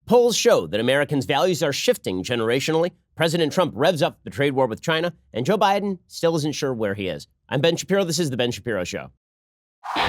Polls show that Americans' values are shifting generationally. President Trump revs up the trade war with China, and Joe Biden still isn't sure where he is. I'm Ben Shapiro. This is The Ben Shapiro Show. We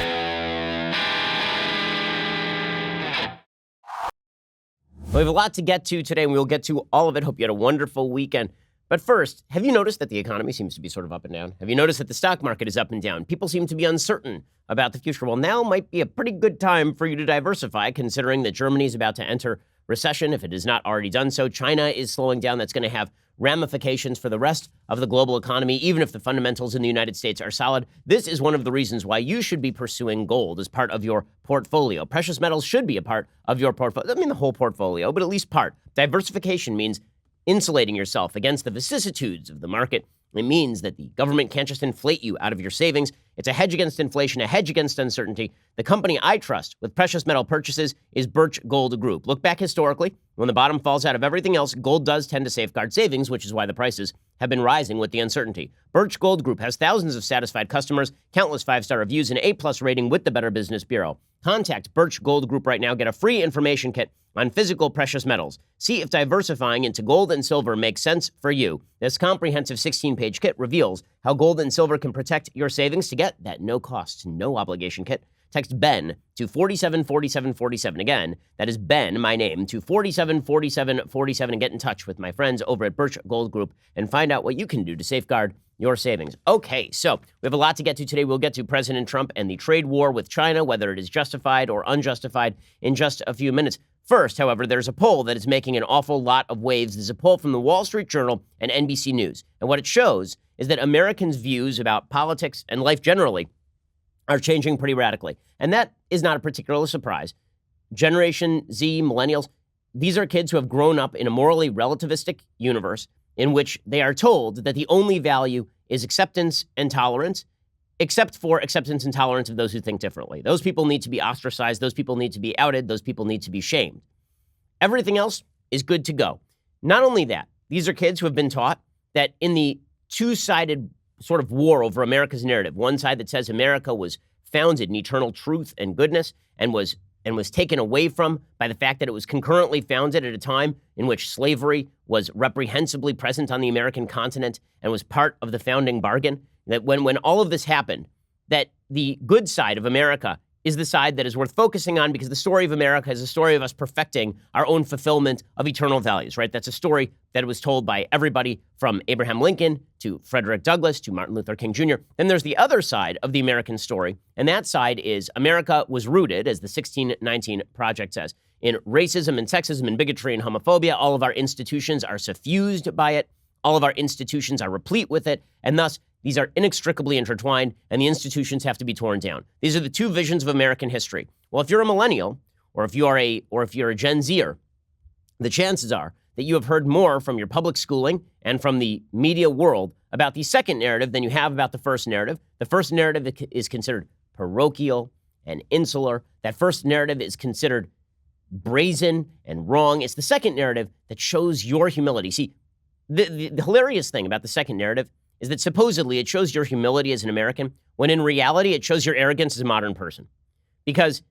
have a lot to get to today, and we'll get to all of it. Hope you had a wonderful weekend. But first, have you noticed that the economy seems to be sort of up and down? Have you noticed that the stock market is up and down? People seem to be uncertain about the future. Well, now might be a pretty good time for you to diversify, considering that Germany is about to enter recession, if it has not already done so. China is slowing down. That's going to have ramifications for the rest of the global economy, even if the fundamentals in the United States are solid. This is one of the reasons why you should be pursuing gold as part of your portfolio. Precious metals should be a part of your portfolio. I mean, the whole portfolio, but at least part. Diversification means insulating yourself against the vicissitudes of the market. It means that the government can't just inflate you out of your savings. It's a hedge against inflation, a hedge against uncertainty. The company I trust with precious metal purchases is Birch Gold Group. Look back historically. When the bottom falls out of everything else, gold does tend to safeguard savings, which is why the prices have been rising with the uncertainty. Birch Gold Group has thousands of satisfied customers, countless five-star reviews, and A+ rating with the Better Business Bureau. Contact Birch Gold Group right now. Get a free information kit on physical precious metals. See if diversifying into gold and silver makes sense for you. This comprehensive 16-page kit reveals how gold and silver can protect your savings. To get that no-cost, no-obligation kit, text BEN to 474747. Again, that is Ben, my name, to 474747 and get in touch with my friends over at Birch Gold Group and find out what you can do to safeguard your savings. Okay, so we have a lot to get to today. We'll get to President Trump and the trade war with China, whether it is justified or unjustified, in just a few minutes. First, however, there's a poll that is making an awful lot of waves. There's a poll from the Wall Street Journal and NBC News. And what it shows is that Americans' views about politics and life generally are changing pretty radically. And that is not a particular surprise. Generation Z, millennials, these are kids who have grown up in a morally relativistic universe in which they are told that the only value is acceptance and tolerance, except for acceptance and tolerance of those who think differently. Those people need to be ostracized. Those people need to be outed. Those people need to be shamed. Everything else is good to go. Not only that, these are kids who have been taught that in the two-sided sort of war over America's narrative, one side that says America was founded in eternal truth and goodness and was taken away from by the fact that it was concurrently founded at a time in which slavery was reprehensibly present on the American continent and was part of the founding bargain. That when all of this happened, that the good side of America is the side that is worth focusing on, because the story of America is a story of us perfecting our own fulfillment of eternal values, right? That's a story that was told by everybody from Abraham Lincoln to Frederick Douglass to Martin Luther King Jr. Then there's the other side of the American story, and that side is America was rooted, as the 1619 Project says, in racism and sexism and bigotry and homophobia. All of our institutions are suffused by it. All of our institutions are replete with it, and thus these are inextricably intertwined, and the institutions have to be torn down. These are the two visions of American history. Well, if you're a millennial, or if you're a Gen Zer, the chances are that you have heard more from your public schooling and from the media world about the second narrative than you have about the first narrative. The first narrative is considered parochial and insular. That first narrative is considered brazen and wrong. It's the second narrative that shows your humility. See, the hilarious thing about the second narrative is that supposedly it shows your humility as an American, when in reality it shows your arrogance as a modern person. Because,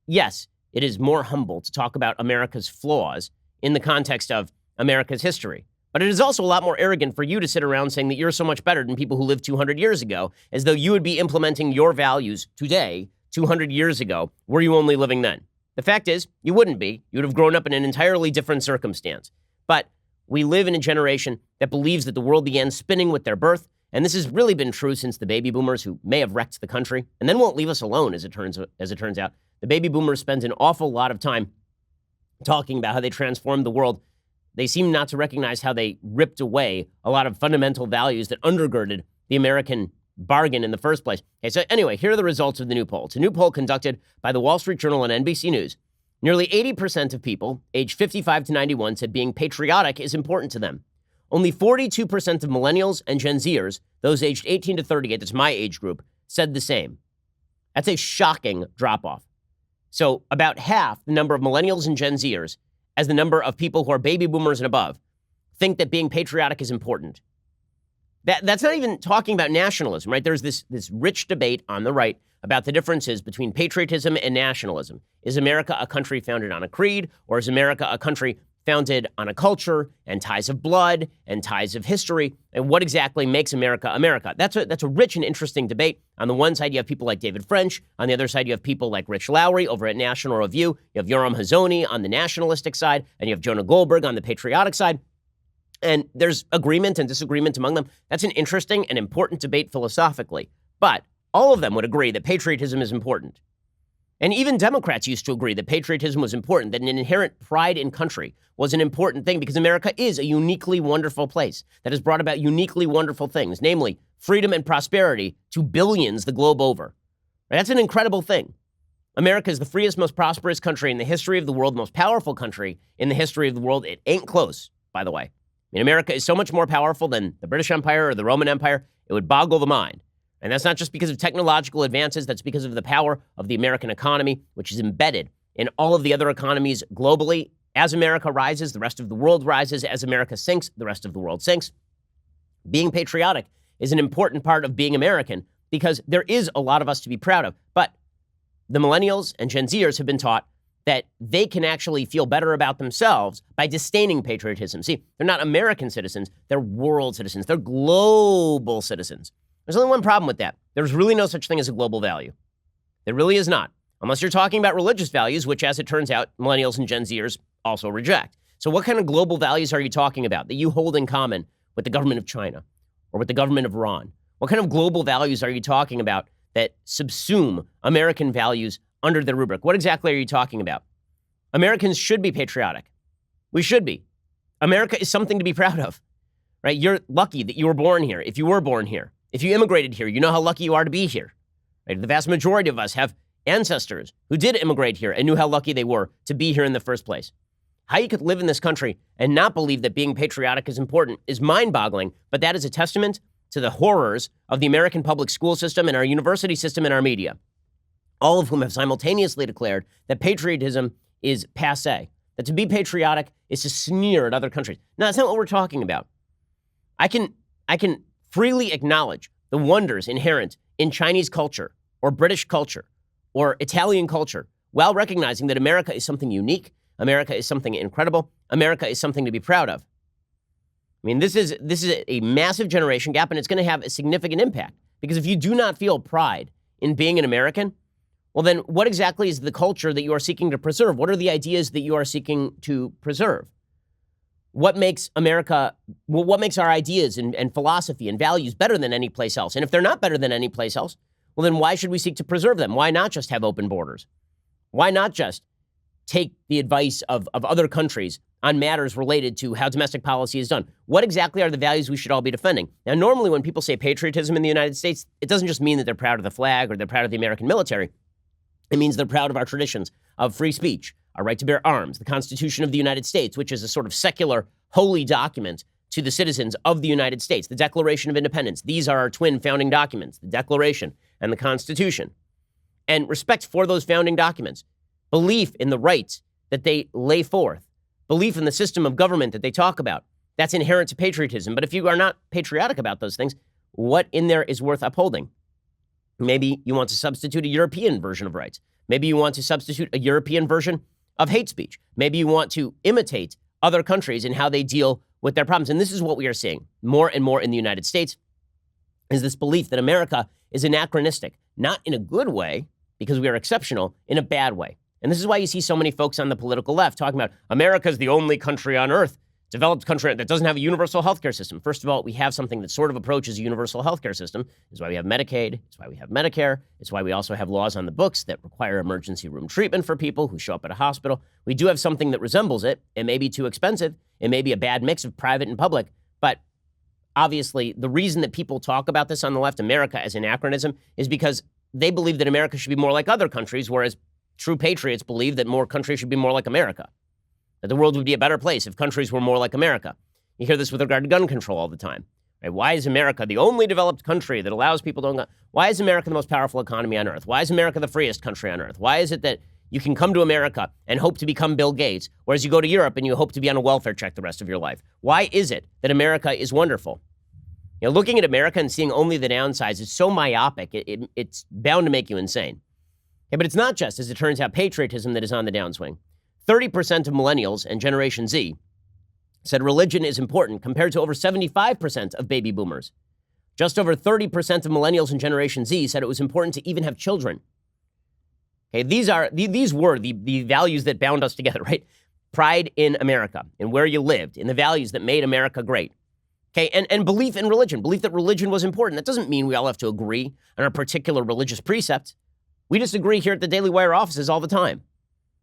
yes, it is more humble to talk about America's flaws in the context of America's history. But it is also a lot more arrogant for you to sit around saying that you're so much better than people who lived 200 years ago, as though you would be implementing your values today, 200 years ago, were you only living then. The fact is, you wouldn't be. You would have grown up in an entirely different circumstance. But we live in a generation that believes that the world began spinning with their birth, and this has really been true since the baby boomers, who may have wrecked the country and then won't leave us alone, as it turns out. The baby boomers spend an awful lot of time talking about how they transformed the world. They seem not to recognize how they ripped away a lot of fundamental values that undergirded the American bargain in the first place. Okay, so anyway, here are the results of the new poll. It's a new poll conducted by the Wall Street Journal and NBC News. Nearly 80% of people aged 55 to 91 said being patriotic is important to them. Only 42% of millennials and Gen Zers, those aged 18 to 38, that's my age group, said the same. That's a shocking drop-off. So about half the number of millennials and Gen Zers, as the number of people who are baby boomers and above, think that being patriotic is important. That's not even talking about nationalism, right? There's this rich debate on the right about the differences between patriotism and nationalism. Is America a country founded on a creed, or is America a country founded on a culture and ties of blood and ties of history? And what exactly makes America America? That's a rich and interesting debate. On the one side, you have people like David French. On the other side, you have people like Rich Lowry over at National Review. You have Yoram Hazony on the nationalistic side, and you have Jonah Goldberg on the patriotic side. And there's agreement and disagreement among them. That's an interesting and important debate philosophically. But all of them would agree that patriotism is important. And even Democrats used to agree that patriotism was important, that an inherent pride in country was an important thing because America is a uniquely wonderful place that has brought about uniquely wonderful things, namely freedom and prosperity to billions the globe over. That's an incredible thing. America is the freest, most prosperous country in the history of the world, most powerful country in the history of the world. It ain't close, by the way. I mean, America is so much more powerful than the British Empire or the Roman Empire, it would boggle the mind. And that's not just because of technological advances, that's because of the power of the American economy, which is embedded in all of the other economies globally. As America rises, the rest of the world rises. As America sinks, the rest of the world sinks. Being patriotic is an important part of being American because there is a lot of us to be proud of. But the millennials and Gen Zers have been taught that they can actually feel better about themselves by disdaining patriotism. See, they're not American citizens, they're world citizens, they're global citizens. There's only one problem with that. There's really no such thing as a global value. There really is not. Unless you're talking about religious values, which, as it turns out, millennials and Gen Zers also reject. So what kind of global values are you talking about that you hold in common with the government of China or with the government of Iran? What kind of global values are you talking about that subsume American values under the rubric? What exactly are you talking about? Americans should be patriotic. We should be. America is something to be proud of, right? You're lucky that you were born here, if you were born here. If you immigrated here, you know how lucky you are to be here. Right? The vast majority of us have ancestors who did immigrate here and knew how lucky they were to be here in the first place. How you could live in this country and not believe that being patriotic is important is mind-boggling, but that is a testament to the horrors of the American public school system and our university system and our media, all of whom have simultaneously declared that patriotism is passé, that to be patriotic is to sneer at other countries. No, that's not what we're talking about. I can freely acknowledge the wonders inherent in Chinese culture or British culture or Italian culture while recognizing that America is something unique, America is something incredible, America is something to be proud of. I mean, this is a massive generation gap, and it's going to have a significant impact because if you do not feel pride in being an American, well, then what exactly is the culture that you are seeking to preserve? What are the ideas that you are seeking to preserve? What makes America, well, what makes our ideas and philosophy and values better than any place else? And if they're not better than any place else, well, then why should we seek to preserve them? Why not just have open borders? Why not just take the advice of other countries on matters related to how domestic policy is done? What exactly are the values we should all be defending? Now, normally when people say patriotism in the United States, it doesn't just mean that they're proud of the flag or they're proud of the American military. It means they're proud of our traditions of free speech, our right to bear arms, the Constitution of the United States, which is a sort of secular, holy document to the citizens of the United States, the Declaration of Independence. These are our twin founding documents, the Declaration and the Constitution. And respect for those founding documents, belief in the rights that they lay forth, belief in the system of government that they talk about, that's inherent to patriotism. But if you are not patriotic about those things, what in there is worth upholding? Maybe you want to substitute a European version of rights. Maybe you want to substitute a European version of hate speech. Maybe you want to imitate other countries in how they deal with their problems. And this is what we are seeing more and more in the United States, is this belief that America is anachronistic, not in a good way, because we are exceptional, in a bad way. And this is why you see so many folks on the political left talking about America's the only country on earth, developed country that doesn't have a universal healthcare system. First of all, we have something that sort of approaches a universal healthcare system. It's why we have Medicaid. It's why we have Medicare. It's why we also have laws on the books that require emergency room treatment for people who show up at a hospital. We do have something that resembles it. It may be too expensive. It may be a bad mix of private and public. But obviously, the reason that people talk about this on the left, America as anachronism, is because they believe that America should be more like other countries, whereas true patriots believe that more countries should be more like America, that the world would be a better place if countries were more like America. You hear this with regard to gun control all the time. Right? Why is America the only developed country that allows people to own guns? Why is America the most powerful economy on earth? Why is America the freest country on earth? Why is it that you can come to America and hope to become Bill Gates, whereas you go to Europe and you hope to be on a welfare check the rest of your life? Why is it that America is wonderful? Looking at America and seeing only the downsides is so myopic, it's bound to make you insane. Okay, but it's not just, as it turns out, patriotism that is on the downswing. 30% of millennials and Generation Z said religion is important, compared to over 75% of baby boomers. Just over 30% of millennials and Generation Z said it was important to even have children. Okay, these were the values that bound us together, right? Pride in America, in where you lived, in the values that made America great. Okay, and belief in religion, belief that religion was important. That doesn't mean we all have to agree on a particular religious precept. We disagree here at the Daily Wire offices all the time.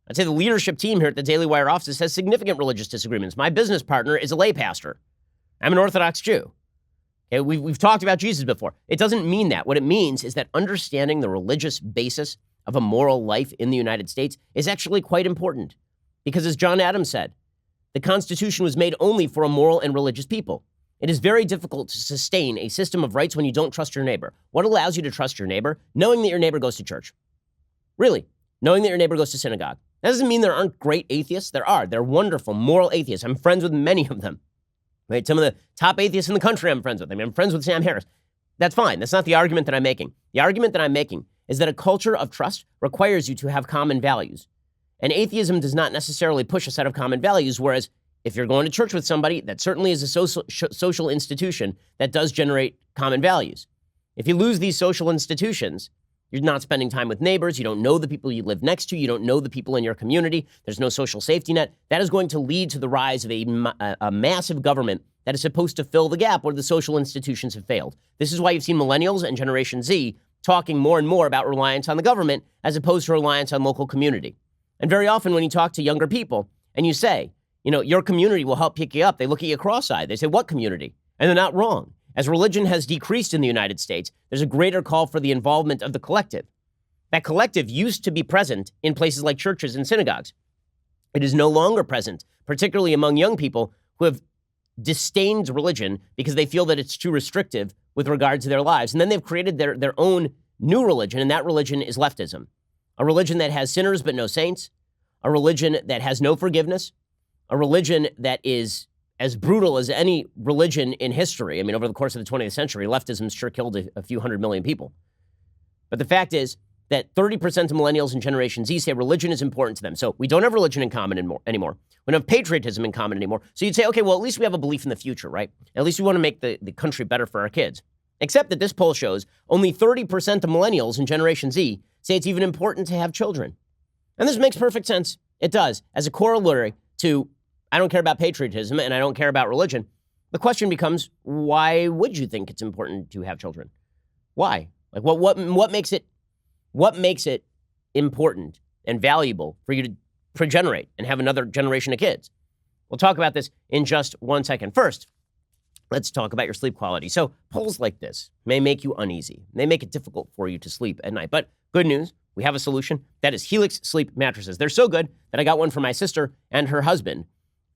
I'd say the leadership team here at the Daily Wire offices has significant religious disagreements. My business partner is a lay pastor. I'm an Orthodox Jew. Okay, we've talked about Jesus before. It doesn't mean that. What it means is that understanding the religious basis of a moral life in the United States is actually quite important. Because as John Adams said, the Constitution was made only for a moral and religious people. It is very difficult to sustain a system of rights when you don't trust your neighbor. What allows you to trust your neighbor? Knowing that your neighbor goes to church. Really, knowing that your neighbor goes to synagogue. That doesn't mean there aren't great atheists. There are. They're wonderful, moral atheists. I'm friends with many of them. Right? Some of the top atheists in the country I'm friends with. I'm friends with Sam Harris. That's fine. That's not the argument that I'm making. The argument that I'm making is that a culture of trust requires you to have common values. And atheism does not necessarily push a set of common values, whereas if you're going to church with somebody, that certainly is a social institution that does generate common values. If you lose these social institutions, you're not spending time with neighbors. You don't know the people you live next to. You don't know the people in your community. There's no social safety net. That is going to lead to the rise of a massive government that is supposed to fill the gap where the social institutions have failed. This is why you've seen millennials and Generation Z talking more and more about reliance on the government as opposed to reliance on local community. And very often when you talk to younger people and you say, your community will help pick you up, they look at you cross-eyed. They say, what community? And they're not wrong. As religion has decreased in the United States, there's a greater call for the involvement of the collective. That collective used to be present in places like churches and synagogues. It is no longer present, particularly among young people who have disdained religion because they feel that it's too restrictive with regard to their lives. And then they've created their own new religion, and that religion is leftism. A religion that has sinners but no saints. A religion that has no forgiveness. A religion that is as brutal as any religion in history. Over the course of the 20th century, leftism sure killed a few 100 million people. But the fact is that 30% of millennials and Generation Z say religion is important to them. So we don't have religion in common anymore. We don't have patriotism in common anymore. So you'd say, okay, well, at least we have a belief in the future, right? At least we want to make the country better for our kids. Except that this poll shows only 30% of millennials and Generation Z say it's even important to have children. And this makes perfect sense. It does. As a corollary to I don't care about patriotism and I don't care about religion, the question becomes, why would you think it's important to have children? Why? Like what makes it important and valuable for you to progenerate and have another generation of kids? We'll talk about this in just 1 second. First, let's talk about your sleep quality. So polls like this may make you uneasy. They make it difficult for you to sleep at night. But good news, we have a solution. That is Helix Sleep mattresses. They're so good that I got one for my sister and her husband.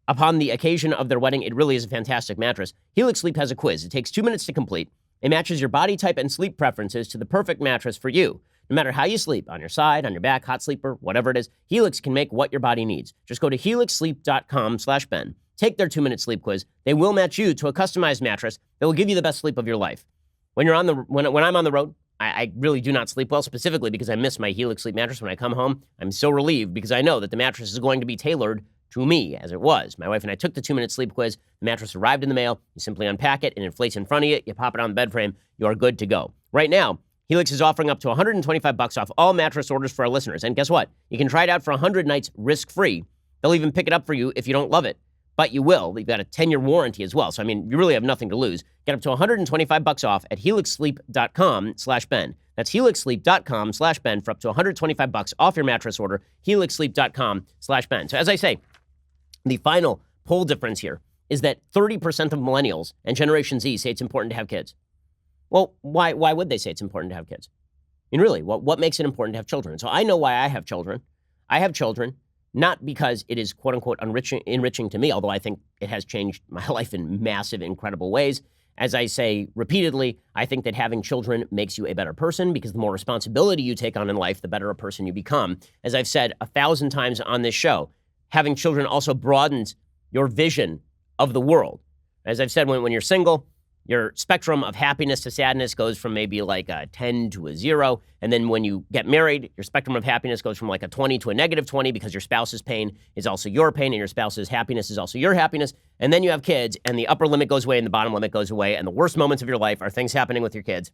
Upon the occasion of their wedding, it really is a fantastic mattress. Helix Sleep has a quiz. It takes 2 minutes to complete. It matches your body type and sleep preferences to the perfect mattress for you. No matter how you sleep, on your side, on your back, hot sleeper, whatever it is, Helix can make what your body needs. Just go to helixsleep.com/Ben. Take their 2-minute sleep quiz. They will match you to a customized mattress that will give you the best sleep of your life. When I'm on the road, I really do not sleep well, specifically because I miss my Helix Sleep mattress. When I come home, I'm so relieved because I know that the mattress is going to be tailored to me, as it was. My wife and I took the 2-minute sleep quiz. The mattress arrived in the mail. You simply unpack it, it inflates in front of you. You pop it on the bed frame. You are good to go. Right now, Helix is offering up to $125 off all mattress orders for our listeners. And guess what? You can try it out for 100 nights risk-free. They'll even pick it up for you if you don't love it. But you will. You've got a 10-year warranty as well. So, you really have nothing to lose. Get up to $125 off at helixsleep.com/Ben. That's helixsleep.com/Ben for up to $125 off your mattress order. helixsleep.com/Ben. So as I say, the final poll difference here is that 30% of millennials and Generation Z say it's important to have kids. Well, why would they say it's important to have kids? Really, what makes it important to have children? So I know why I have children. I have children not because it is, quote unquote, enriching to me, although I think it has changed my life in massive, incredible ways. As I say repeatedly, I think that having children makes you a better person because the more responsibility you take on in life, the better a person you become. As I've said 1,000 times on this show, having children also broadens your vision of the world. As I've said, when you're single, Your spectrum of happiness to sadness goes from maybe like a 10 to a 0. And then when you get married, your spectrum of happiness goes from like a 20 to a -20 because your spouse's pain is also your pain and your spouse's happiness is also your happiness. And then you have kids and the upper limit goes away and the bottom limit goes away. And the worst moments of your life are things happening with your kids.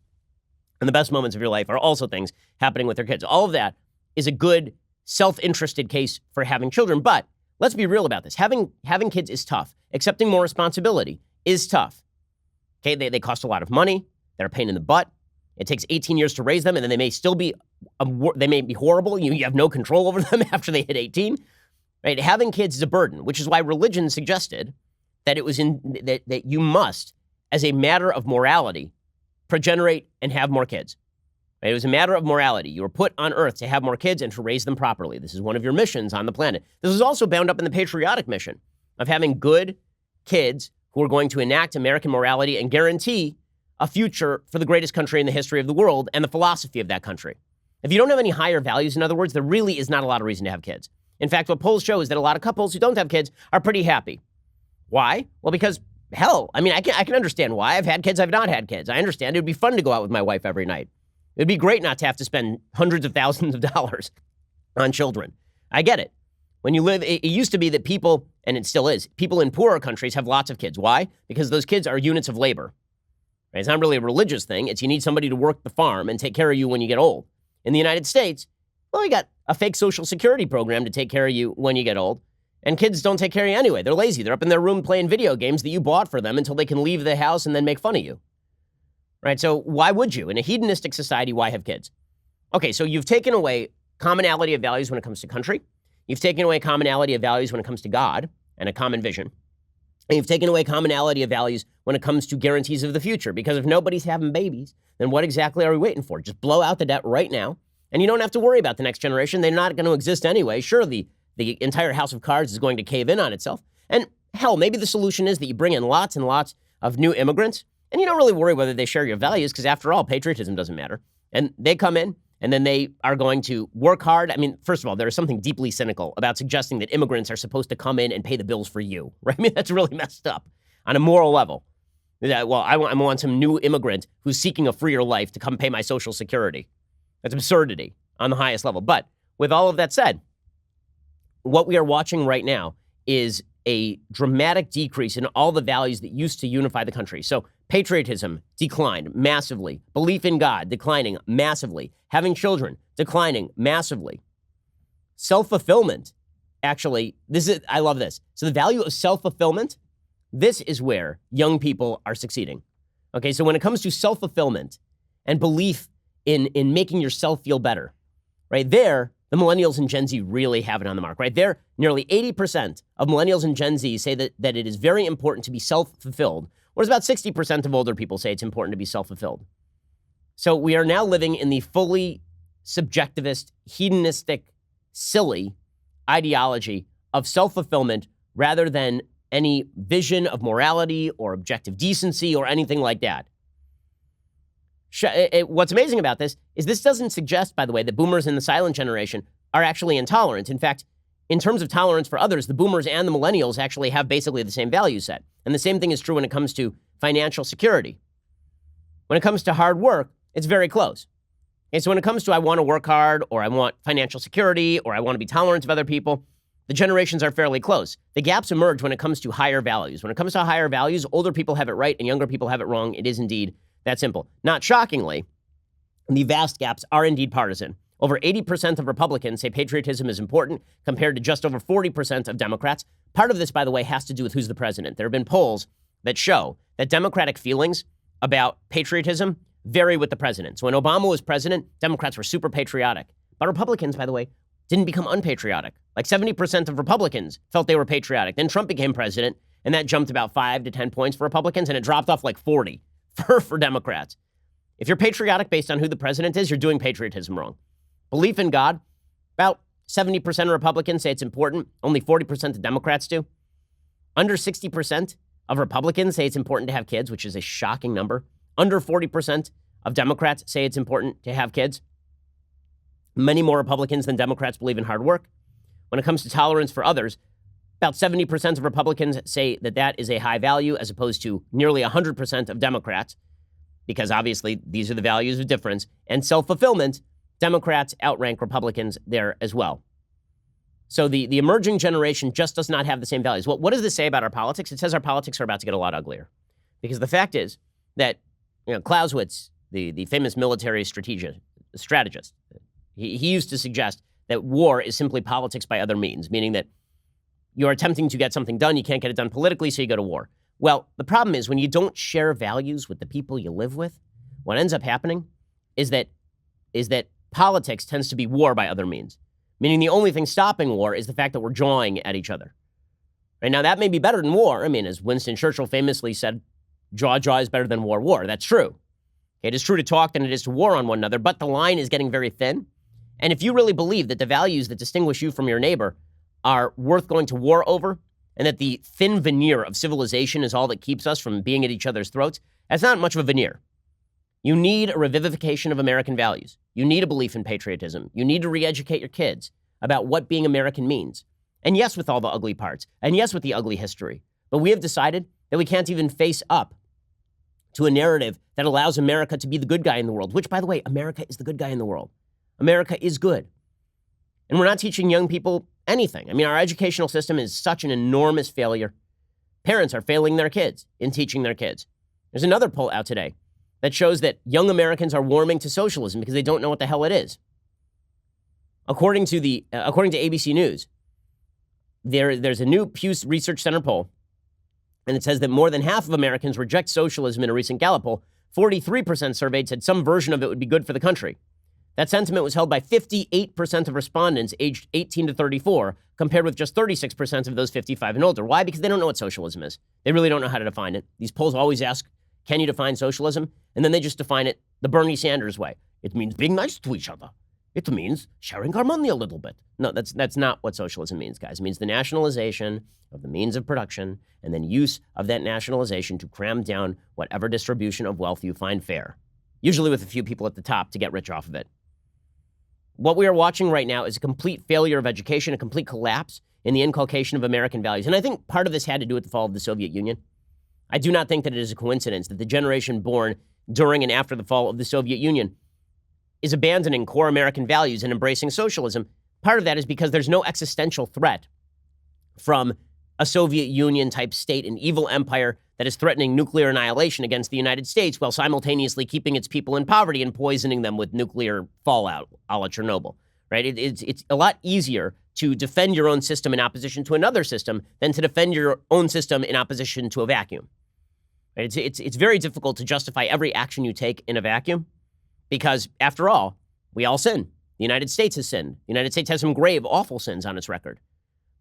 And the best moments of your life are also things happening with your kids. All of that is a good self-interested case for having children. But let's be real about this. Having kids is tough. Accepting more responsibility is tough. Okay, they cost a lot of money. They're a pain in the butt. It takes 18 years to raise them, and then they may still be, they may be horrible. You have no control over them after they hit 18. Right? Having kids is a burden, which is why religion suggested that it was that you must, as a matter of morality, progenerate and have more kids. Right? It was a matter of morality. You were put on earth to have more kids and to raise them properly. This is one of your missions on the planet. This is also bound up in the patriotic mission of having good kids who are going to enact American morality and guarantee a future for the greatest country in the history of the world and the philosophy of that country. If you don't have any higher values, in other words, there really is not a lot of reason to have kids. In fact, what polls show is that a lot of couples who don't have kids are pretty happy. Why? Well, because, hell, I mean, I can understand why. I've had kids, I've not had kids. I understand. It would be fun to go out with my wife every night. It would be great not to have to spend hundreds of thousands of dollars on children. I get it. When you live, it used to be that people, and it still is, people in poorer countries have lots of kids. Why? Because those kids are units of labor. Right? It's not really a religious thing. It's you need somebody to work the farm and take care of you when you get old. In the United States, well, you got a fake Social Security program to take care of you when you get old. And kids don't take care of you anyway. They're lazy. They're up in their room playing video games that you bought for them until they can leave the house and then make fun of you. Right? So why would you? In a hedonistic society, why have kids? Okay, so you've taken away commonality of values when it comes to country. You've taken away commonality of values when it comes to God and a common vision. And you've taken away commonality of values when it comes to guarantees of the future. Because if nobody's having babies, then what exactly are we waiting for? Just blow out the debt right now. And you don't have to worry about the next generation. They're not going to exist anyway. Sure, the entire house of cards is going to cave in on itself. And hell, maybe the solution is that you bring in lots and lots of new immigrants. And you don't really worry whether they share your values, because after all, patriotism doesn't matter. And they come in, and then they are going to work hard. I mean, first of all, there is something deeply cynical about suggesting that immigrants are supposed to come in and pay the bills for you, right? I mean, that's really messed up on a moral level. Well, I want some new immigrant who's seeking a freer life to come pay my Social Security. That's absurdity on the highest level. But with all of that said, what we are watching right now is a dramatic decrease in all the values that used to unify the country. So patriotism declined massively. Belief in God declining massively. Having children declining massively. Self-fulfillment, actually, I love this. So the value of self-fulfillment, this is where young people are succeeding. Okay, so when it comes to self-fulfillment and belief in making yourself feel better, right there, the millennials and Gen Z really have it on the mark, right? There, nearly 80% of millennials and Gen Z say that it is very important to be self-fulfilled, whereas about 60% of older people say it's important to be self-fulfilled. So we are now living in the fully subjectivist, hedonistic, silly ideology of self-fulfillment rather than any vision of morality or objective decency or anything like that. What's amazing about this is this doesn't suggest, by the way, that boomers and the silent generation are actually intolerant. In fact, in terms of tolerance for others, the boomers and the millennials actually have basically the same value set. And the same thing is true when it comes to financial security. When it comes to hard work, it's very close. And so when it comes to I want to work hard, or I want financial security, or I want to be tolerant of other people, the generations are fairly close. The gaps emerge when it comes to higher values. When it comes to higher values, older people have it right and younger people have it wrong. It is indeed that simple. Not shockingly, the vast gaps are indeed partisan. Over 80% of Republicans say patriotism is important compared to just over 40% of Democrats. Part of this, by the way, has to do with who's the president. There have been polls that show that Democratic feelings about patriotism vary with the president. So when Obama was president, Democrats were super patriotic. But Republicans, by the way, didn't become unpatriotic. Like 70% of Republicans felt they were patriotic. Then Trump became president, and that jumped about 5 to 10 points for Republicans, and it dropped off like 40 for Democrats. If you're patriotic based on who the president is, you're doing patriotism wrong. Belief in God, about 70% of Republicans say it's important. Only 40% of Democrats do. Under 60% of Republicans say it's important to have kids, which is a shocking number. Under 40% of Democrats say it's important to have kids. Many more Republicans than Democrats believe in hard work. When it comes to tolerance for others, About 70% of Republicans say that that is a high value as opposed to nearly 100% of Democrats, because obviously these are the values of difference. And self-fulfillment, Democrats outrank Republicans there as well. So the emerging generation just does not have the same values. Well, what does this say about our politics? It says our politics are about to get a lot uglier. Because the fact is that Clausewitz, the famous military strategist, he used to suggest that war is simply politics by other means, meaning that you're attempting to get something done, you can't get it done politically, so you go to war. Well, the problem is when you don't share values with the people you live with, what ends up happening is that politics tends to be war by other means, meaning the only thing stopping war is the fact that we're jawing at each other. Right now, that may be better than war. I mean, as Winston Churchill famously said, jaw is better than war. That's true. It is true to talk than it is to war on one another, but the line is getting very thin. And if you really believe that the values that distinguish you from your neighbor are worth going to war over, and that the thin veneer of civilization is all that keeps us from being at each other's throats, that's not much of a veneer. You need a revivification of American values. You need a belief in patriotism. You need to re-educate your kids about what being American means. And yes, with all the ugly parts, and yes, with the ugly history. But we have decided that we can't even face up to a narrative that allows America to be the good guy in the world, which, by the way, America is the good guy in the world. America is good. And we're not teaching young people anything. I mean, our educational system is such an enormous failure. Parents are failing their kids in teaching their kids. There's another poll out today that shows that young Americans are warming to socialism because they don't know what the hell it is. According to ABC News, there's a new Pew Research Center poll, and it says that more than half of Americans reject socialism in a recent Gallup poll. 43% surveyed said some version of it would be good for the country. That sentiment was held by 58% of respondents aged 18 to 34, compared with just 36% of those 55 and older. Why? Because they don't know what socialism is. They really don't know how to define it. These polls always ask, can you define socialism? And then they just define it the Bernie Sanders way. It means being nice to each other. It means sharing our money a little bit. No, that's not what socialism means, guys. It means the nationalization of the means of production and then use of that nationalization to cram down whatever distribution of wealth you find fair, usually with a few people at the top to get rich off of it. What we are watching right now is a complete failure of education, a complete collapse in the inculcation of American values. And I think part of this had to do with the fall of the Soviet Union. I do not think that it is a coincidence that the generation born during and after the fall of the Soviet Union is abandoning core American values and embracing socialism. Part of that is because there's no existential threat from a Soviet Union-type state, an evil empire that is threatening nuclear annihilation against the United States while simultaneously keeping its people in poverty and poisoning them with nuclear fallout, a la Chernobyl, right? It's a lot easier to defend your own system in opposition to another system than to defend your own system in opposition to a vacuum. Right? It's very difficult to justify every action you take in a vacuum because, after all, we all sin. The United States has sinned. The United States has some grave, awful sins on its record.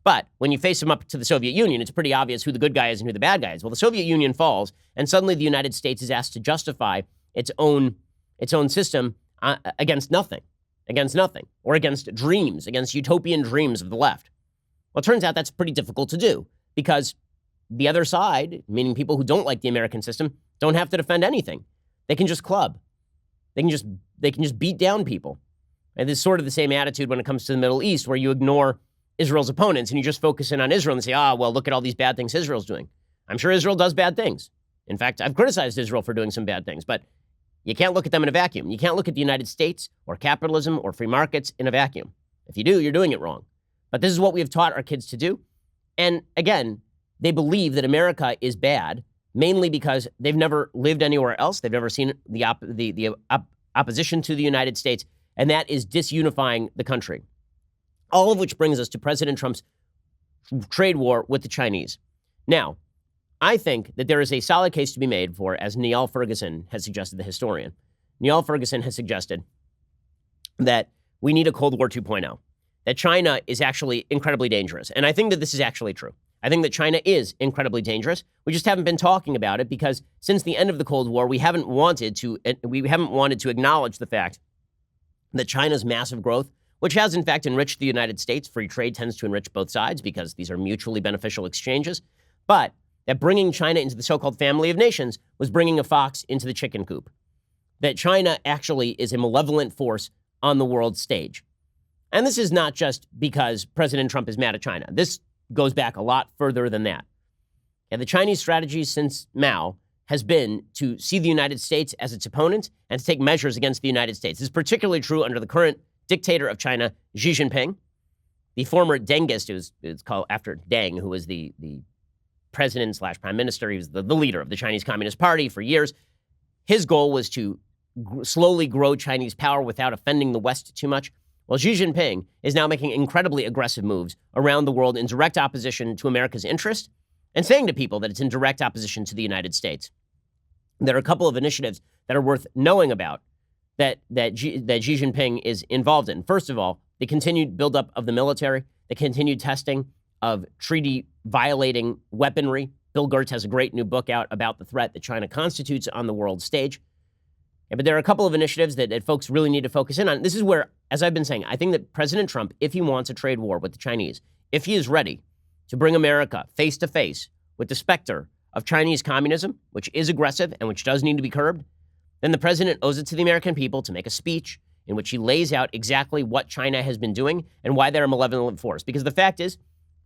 But when you face them up to the Soviet Union, it's pretty obvious who the good guy is and who the bad guy is. Well, the Soviet Union falls, and suddenly the United States is asked to justify its own system against nothing, or against dreams, against utopian dreams of the left. Well, it turns out that's pretty difficult to do because the other side, meaning people who don't like the American system, don't have to defend anything. They can just club. They can just beat down people. And this is sort of the same attitude when it comes to the Middle East, where you ignore Israel's opponents and you just focus in on Israel and say, well, look at all these bad things Israel's doing. I'm sure Israel does bad things. In fact, I've criticized Israel for doing some bad things, but you can't look at them in a vacuum. You can't look at the United States or capitalism or free markets in a vacuum. If you do, you're doing it wrong. But this is what we have taught our kids to do. And again, they believe that America is bad, mainly because they've never lived anywhere else. They've never seen the opposition to the United States, and that is disunifying the country. All of which brings us to President Trump's trade war with the Chinese. Now, I think that there is a solid case to be made for, as Niall Ferguson has suggested, the historian. Niall Ferguson has suggested that we need a Cold War 2.0, that China is actually incredibly dangerous. And I think that this is actually true. I think that China is incredibly dangerous. We just haven't been talking about it because since the end of the Cold War, we haven't wanted to acknowledge the fact that China's massive growth, which has in fact enriched the United States. Free trade tends to enrich both sides because these are mutually beneficial exchanges. But that bringing China into the so-called family of nations was bringing a fox into the chicken coop. That China actually is a malevolent force on the world stage. And this is not just because President Trump is mad at China. This goes back a lot further than that. And the Chinese strategy since Mao has been to see the United States as its opponent and to take measures against the United States. This is particularly true under the current dictator of China, Xi Jinping. The former Dengist, it's called after Deng, who was the president / prime minister. He was the leader of the Chinese Communist Party for years. His goal was to slowly grow Chinese power without offending the West too much. Well, Xi Jinping is now making incredibly aggressive moves around the world in direct opposition to America's interest and saying to people that it's in direct opposition to the United States. There are a couple of initiatives that are worth knowing about that Xi Jinping is involved in. First of all, the continued buildup of the military, the continued testing of treaty-violating weaponry. Bill Gertz has a great new book out about the threat that China constitutes on the world stage. But there are a couple of initiatives that folks really need to focus in on. This is where, as I've been saying, I think that President Trump, if he wants a trade war with the Chinese, if he is ready to bring America face to face with the specter of Chinese communism, which is aggressive and which does need to be curbed, then the president owes it to the American people to make a speech in which he lays out exactly what China has been doing and why they're a malevolent force. Because the fact is,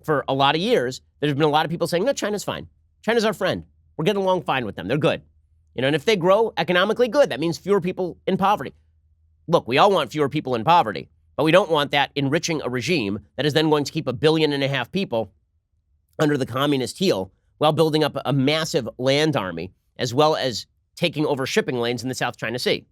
for a lot of years, there's been a lot of people saying, no, China's fine. China's our friend. We're getting along fine with them. They're good. And if they grow economically, good. That means fewer people in poverty. Look, we all want fewer people in poverty, but we don't want that enriching a regime that is then going to keep 1.5 billion people under the communist heel while building up a massive land army, as well as taking over shipping lanes in the South China Sea.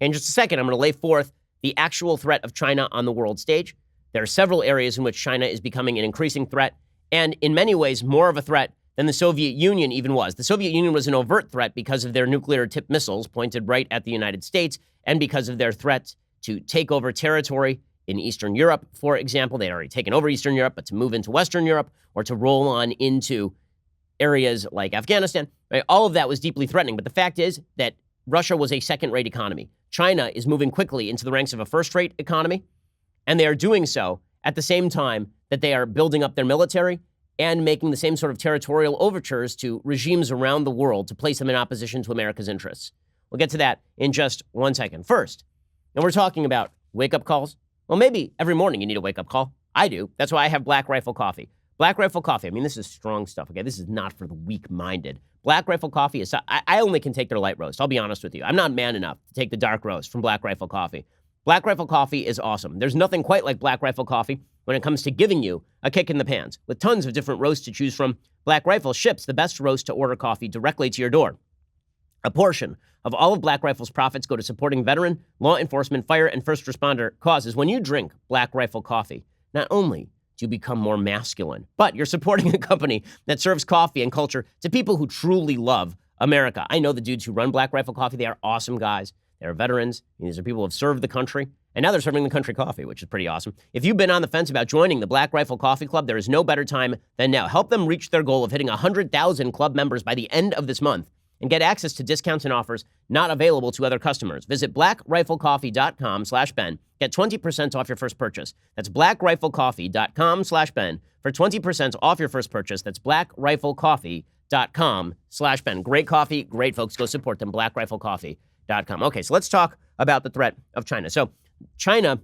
In just a second, I'm going to lay forth the actual threat of China on the world stage. There are several areas in which China is becoming an increasing threat, and in many ways more of a threat than the Soviet Union even was. The Soviet Union was an overt threat because of their nuclear-tipped missiles pointed right at the United States and because of their threats to take over territory in Eastern Europe, for example. They'd already taken over Eastern Europe, but to move into Western Europe or to roll on into areas like Afghanistan, right? All of that was deeply threatening. But the fact is that Russia was a second-rate economy. China is moving quickly into the ranks of a first-rate economy, and they are doing so at the same time that they are building up their military and making the same sort of territorial overtures to regimes around the world to place them in opposition to America's interests. We'll get to that in just 1 second. First, and we're talking about wake-up calls. Well, maybe every morning you need a wake-up call. I do. That's why I have Black Rifle Coffee. Black Rifle Coffee, I mean, this is strong stuff, okay? This is not for the weak-minded. Black Rifle Coffee is, I only can take their light roast. I'll be honest with you. I'm not man enough to take the dark roast from Black Rifle Coffee. Black Rifle Coffee is awesome. There's nothing quite like Black Rifle Coffee when it comes to giving you a kick in the pants. With tons of different roasts to choose from, Black Rifle ships the best roast-to-order coffee directly to your door. A portion of all of Black Rifle's profits go to supporting veteran, law enforcement, fire, and first responder causes. When you drink Black Rifle Coffee, not only do you become more masculine, but you're supporting a company that serves coffee and culture to people who truly love America. I know the dudes who run Black Rifle Coffee. They are awesome guys. They're veterans. These are people who have served the country, and now they're serving the country coffee, which is pretty awesome. If you've been on the fence about joining the Black Rifle Coffee Club, there is no better time than now. Help them reach their goal of hitting 100,000 club members by the end of this month and get access to discounts and offers not available to other customers. Visit blackriflecoffee.com/Ben. Get 20% off your first purchase. That's blackriflecoffee.com/Ben for 20% off your first purchase. That's blackriflecoffee.com/Ben. Great coffee, great folks. Go support them, blackriflecoffee.com. Okay, so let's talk about the threat of China. So China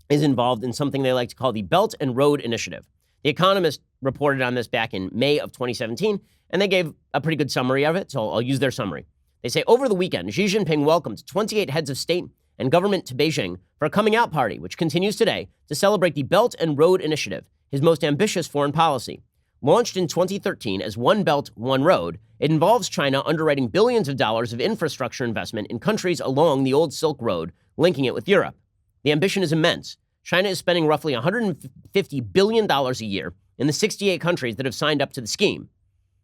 is involved in something they like to call the Belt and Road Initiative. The Economist reported on this back in May of 2017, and they gave a pretty good summary of it, so I'll use their summary. They say, over the weekend, Xi Jinping welcomed 28 heads of state and government to Beijing for a coming-out party, which continues today to celebrate the Belt and Road Initiative, his most ambitious foreign policy. Launched in 2013 as One Belt, One Road, it involves China underwriting billions of dollars of infrastructure investment in countries along the old Silk Road, linking it with Europe. The ambition is immense. China is spending roughly $150 billion a year in the 68 countries that have signed up to the scheme.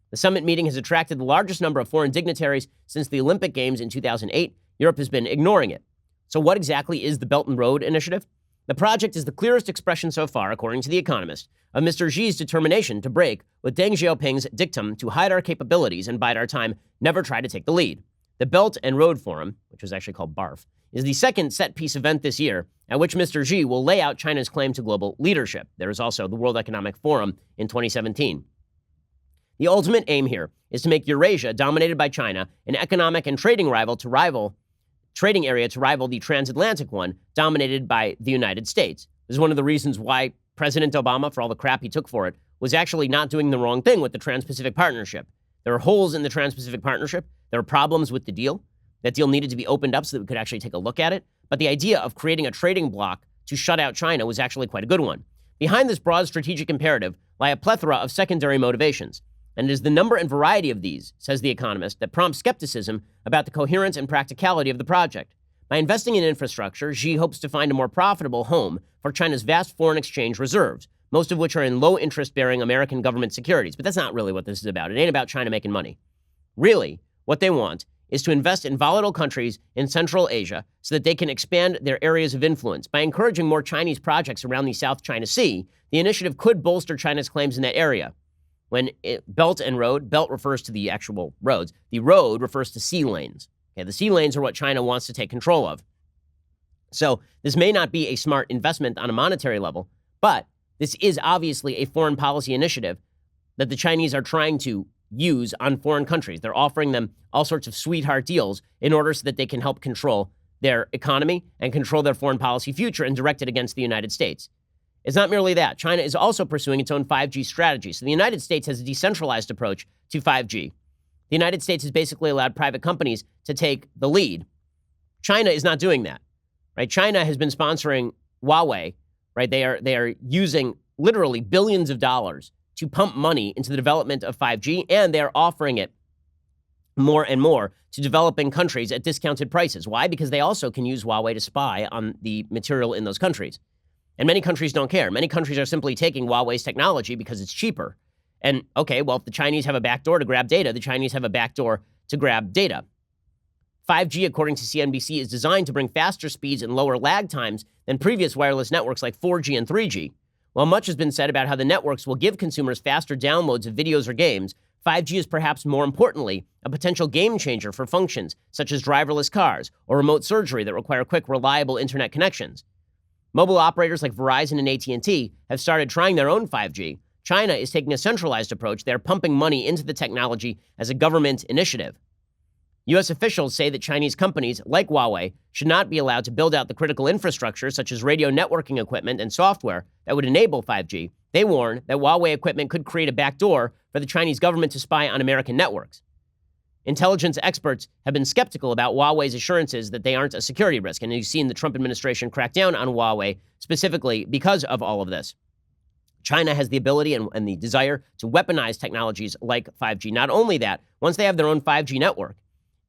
The summit meeting has attracted the largest number of foreign dignitaries since the Olympic Games in 2008. Europe has been ignoring it. So what exactly is the Belt and Road Initiative? The project is the clearest expression so far, according to The Economist, of Mr. Xi's determination to break with Deng Xiaoping's dictum to hide our capabilities and bide our time, never try to take the lead. The Belt and Road Forum, which was actually called BARF, is the second set-piece event this year at which Mr. Xi will lay out China's claim to global leadership. There is also the World Economic Forum in 2017. The ultimate aim here is to make Eurasia, dominated by China, an economic and trading area to rival the transatlantic one, dominated by the United States. This is one of the reasons why President Obama, for all the crap he took for it, was actually not doing the wrong thing with the Trans-Pacific Partnership. There are holes in the Trans-Pacific Partnership. There are problems with the deal. That deal needed to be opened up so that we could actually take a look at it. But the idea of creating a trading bloc to shut out China was actually quite a good one. Behind this broad strategic imperative lie a plethora of secondary motivations. And it is the number and variety of these, says The Economist, that prompts skepticism about the coherence and practicality of the project. By investing in infrastructure, Xi hopes to find a more profitable home for China's vast foreign exchange reserves, most of which are in low interest-bearing American government securities. But that's not really what this is about. It ain't about China making money. Really, what they want is to invest in volatile countries in Central Asia so that they can expand their areas of influence. By encouraging more Chinese projects around the South China Sea, the initiative could bolster China's claims in that area. When Belton Road, Belt refers to the actual roads, the road refers to sea lanes. Okay, the sea lanes are what China wants to take control of. So this may not be a smart investment on a monetary level, but this is obviously a foreign policy initiative that the Chinese are trying to use on foreign countries. They're offering them all sorts of sweetheart deals in order so that they can help control their economy and control their foreign policy future and direct it against the United States. It's not merely that. China is also pursuing its own 5G strategy. So the United States has a decentralized approach to 5G. The United States has basically allowed private companies to take the lead. China is not doing that, right? China has been sponsoring Huawei, right? They are using literally billions of dollars to pump money into the development of 5G, and they're offering it more and more to developing countries at discounted prices. Why? Because they also can use Huawei to spy on the material in those countries. And many countries don't care. Many countries are simply taking Huawei's technology because it's cheaper. And okay, well, if the Chinese have a backdoor to grab data, the Chinese have a backdoor to grab data. 5G, according to CNBC, is designed to bring faster speeds and lower lag times than previous wireless networks like 4G and 3G. While much has been said about how the networks will give consumers faster downloads of videos or games, 5G is perhaps more importantly a potential game changer for functions such as driverless cars or remote surgery that require quick, reliable internet connections. Mobile operators like Verizon and AT&T have started trying their own 5G. China is taking a centralized approach. They're pumping money into the technology as a government initiative. U.S. officials say that Chinese companies like Huawei should not be allowed to build out the critical infrastructure, such as radio networking equipment and software, that would enable 5G. They warn that Huawei equipment could create a backdoor for the Chinese government to spy on American networks. Intelligence experts have been skeptical about Huawei's assurances that they aren't a security risk, and you've seen the Trump administration crack down on Huawei specifically because of all of this. China has the ability and the desire to weaponize technologies like 5G. Not only that, once they have their own 5G network,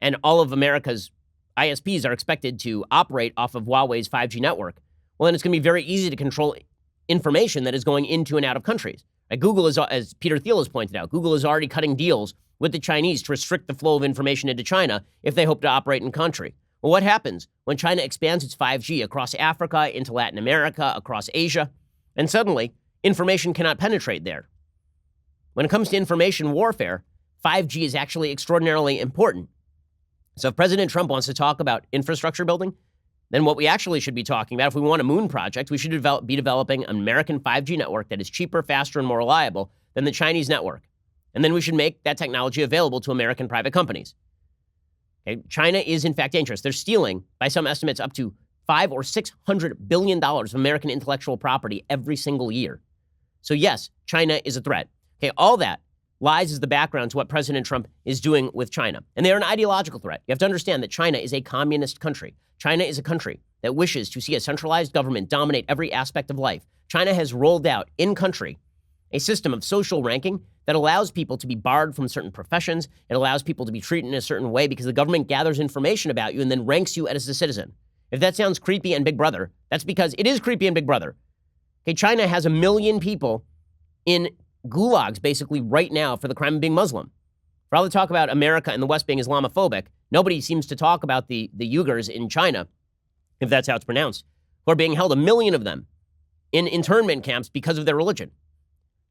and all of America's ISPs are expected to operate off of Huawei's 5G network, well, then it's going to be very easy to control information that is going into and out of countries. Like Google is, as Peter Thiel has pointed out, Google is already cutting deals with the Chinese to restrict the flow of information into China if they hope to operate in country. Well, what happens when China expands its 5G across Africa, into Latin America, across Asia, and suddenly information cannot penetrate there? When it comes to information warfare, 5G is actually extraordinarily important. So if President Trump wants to talk about infrastructure building, then what we actually should be talking about, if we want a moon project, we should be developing an American 5G network that is cheaper, faster, and more reliable than the Chinese network. And then we should make that technology available to American private companies. Okay? China is, in fact, dangerous. They're stealing, by some estimates, up to $500 or $600 billion of American intellectual property every single year. So yes, China is a threat. Okay, all that lies as the background to what President Trump is doing with China. And they are an ideological threat. You have to understand that China is a communist country. China is a country that wishes to see a centralized government dominate every aspect of life. China has rolled out in country a system of social ranking that allows people to be barred from certain professions. It allows people to be treated in a certain way because the government gathers information about you and then ranks you as a citizen. If that sounds creepy and Big Brother, that's because it is creepy and Big Brother. Okay, China has 1 million people in gulags basically right now for the crime of being Muslim. For all the talk about America and the West being Islamophobic, nobody seems to talk about the Uyghurs in China, if that's how it's pronounced, who are being held, 1 million of them, in internment camps because of their religion.